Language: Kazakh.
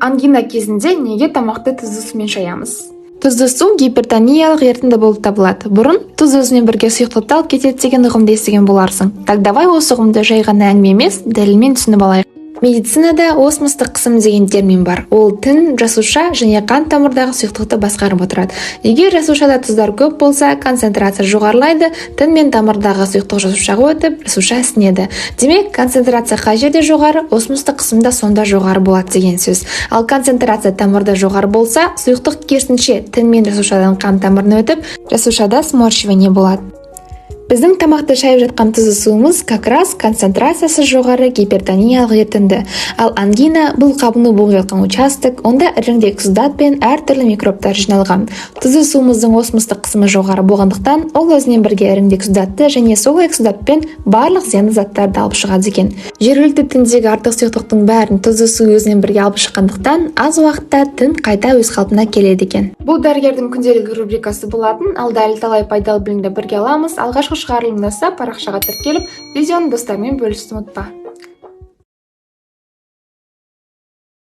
Ангина кезінде неге тамақты тұзды сумен шаямыз? Тұзды су гипертониялық ерітінді болып табылады. Бұрын тұз өзімен бірге сұйықтықты алып кетеді деген ұғымды естіген боларсың. Так давай осы ұғымды жай ғана әңгіме емес, дәлелмен түсініп алайық. Медицинада осмостық қысым деген термин бар. Ол тін, жасуша және қан тамырдағы сұйықтықты басқарып отырады. Егер жасушада тұздар көп болса, концентрация жоғарылайды, тін мен тамырдағы сұйықтық жасушаға өтіп, жасуша ісінеді. Демек, концентрация қай жерде жоғары, осмостық қысым да сонда жоғары болады деген сөз. Ал концентрация тамырда жоғары болса, сұйықтық керісінше тін мен жасушадан қан тамырына өтіп, жасушада сморщивание болады. Біздің тамақты шайып жатқан тұзды суымыз как раз концентрациясы жоғары гипертониялық ерітінді. Ал ангина бұл қабыну болып жатқан участок, онда іріңдегі тұздат пен әртүрлі микробтар жиналған. Тұзды суымыздың осмостық қысымы жоғары болғандықтан, ол өзінен бірге іріңдегі тұздатты және сол эксудатпен барлық зиянды заттарды алып шығады екен. Жергілікті тіндегі артық сұйықтықтың бәрін тұзды су өзінен бірге алып шыққандықтан, аз уақытта тін қайта өз қалпына келеді екен. Бұл дәрігердің күнделігі рубрикасы болатын, ал дәл талай пайдалы білімді бірге аламыз. Алғашқы шығарылымдаса парақшаға тіркеліп, видеоны достармен бөлісуді ұмытпа.